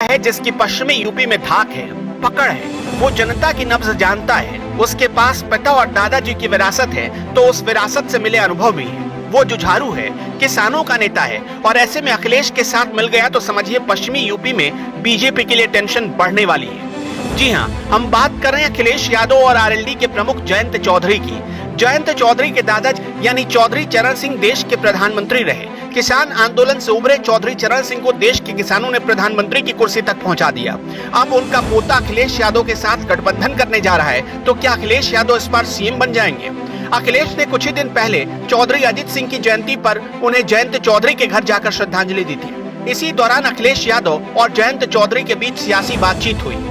है जिसकी पश्चिमी यूपी में धाक है, पकड़ है, वो जनता की नब्ज जानता है, उसके पास पिता और दादाजी की विरासत है तो उस विरासत से मिले अनुभव भी है। वो जुझारू है, किसानों का नेता है और ऐसे में अखिलेश के साथ मिल गया तो समझिए पश्चिमी यूपी में बीजेपी के लिए टेंशन बढ़ने वाली है। जी हाँ, हम बात कर रहे हैं अखिलेश यादव और आरएलडी के प्रमुख जयंत चौधरी की। जयंत चौधरी के दादाजी यानी चौधरी चरण सिंह देश के प्रधानमंत्री रहे। किसान आंदोलन से उभरे चौधरी चरण सिंह को देश के किसानों ने प्रधानमंत्री की कुर्सी तक पहुंचा दिया। अब उनका पोता अखिलेश यादव के साथ गठबंधन करने जा रहा है तो क्या अखिलेश यादव इस बार सीएम बन जाएंगे? अखिलेश ने कुछ ही दिन पहले चौधरी अजित सिंह की जयंती पर उन्हें जयंत चौधरी के घर जाकर श्रद्धांजलि दी थी। इसी दौरान अखिलेश यादव और जयंत चौधरी के बीच सियासी बातचीत हुई।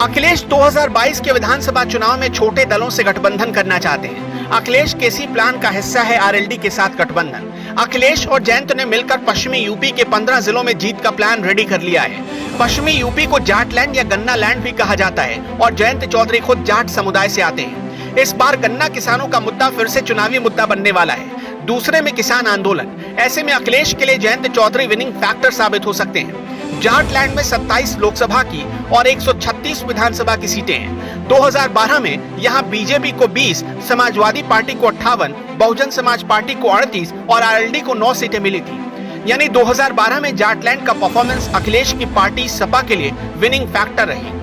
अखिलेश 2022 के विधानसभा चुनाव में छोटे दलों से गठबंधन करना चाहते हैं। अखिलेश के इसी प्लान का हिस्सा है आरएलडी के साथ गठबंधन। अखिलेश और जयंत ने मिलकर पश्चिमी यूपी के 15 जिलों में जीत का प्लान रेडी कर लिया है। पश्चिमी यूपी को जाट लैंड या गन्ना लैंड भी कहा जाता है और जयंत चौधरी खुद जाट समुदाय से आते हैं। इस बार गन्ना किसानों का मुद्दा फिर से चुनावी मुद्दा बनने वाला है। दूसरे में किसान आंदोलन। ऐसे में अखिलेश के लिए जयंत चौधरी विनिंग फैक्टर साबित हो सकते हैं। जाट लैंड में 27 लोकसभा की और 136 विधानसभा की सीटें हैं। 2012 में यहां बीजेपी को 20, समाजवादी पार्टी को 58, बहुजन समाज पार्टी को 38 और आरएलडी को 9 सीटें मिली थी। यानी 2012 में जाटलैंड का परफॉर्मेंस अखिलेश की पार्टी सपा के लिए विनिंग फैक्टर रही।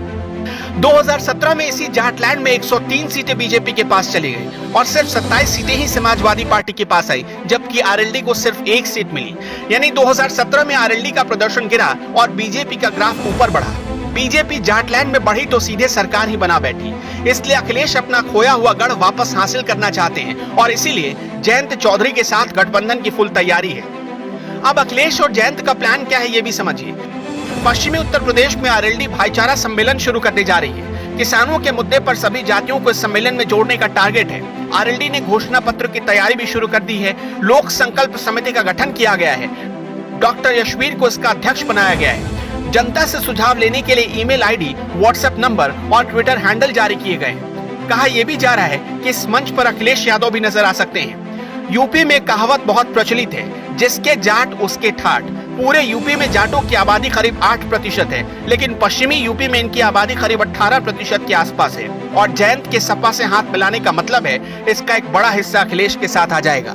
2017 में इसी जाटलैंड में 103 सीटें बीजेपी के पास चली गई और सिर्फ 27 सीटें ही समाजवादी पार्टी के पास आई, जबकि आरएलडी को सिर्फ 1 सीट मिली। यानी 2017 में आरएलडी का प्रदर्शन गिरा और बीजेपी का ग्राफ ऊपर बढ़ा। बीजेपी जाटलैंड में बढ़ी तो सीधे सरकार ही बना बैठी। इसलिए अखिलेश अपना खोया हुआ गढ़ वापस हासिल करना चाहते हैं और इसीलिए जयंत चौधरी के साथ गठबंधन की फुल तैयारी है। अब अखिलेश और जयंत का प्लान क्या है ये भी समझिए। पश्चिमी उत्तर प्रदेश में आरएलडी भाईचारा सम्मेलन शुरू करने जा रही है। किसानों के मुद्दे पर सभी जातियों को इस सम्मेलन में जोड़ने का टारगेट है। आरएलडी ने घोषणा पत्र की तैयारी भी शुरू कर दी है। लोक संकल्प समिति का गठन किया गया है। डॉक्टर यशवीर को इसका अध्यक्ष बनाया गया है। जनता से सुझाव लेने के लिए ईमेल आईडी, व्हाट्सएप नंबर और ट्विटर हैंडल जारी किए गए। कहा यह भी जा रहा है कि इस मंच पर अखिलेश यादव भी नजर आ सकते हैं। यूपी में कहावत बहुत प्रचलित है, जिसके जाट उसके ठाट। पूरे यूपी में जाटों की आबादी करीब 8% है, लेकिन पश्चिमी यूपी में इनकी आबादी करीब 18% के आसपास है और जयंत के सपा से हाथ मिलाने का मतलब है इसका एक बड़ा हिस्सा अखिलेश के साथ आ जाएगा।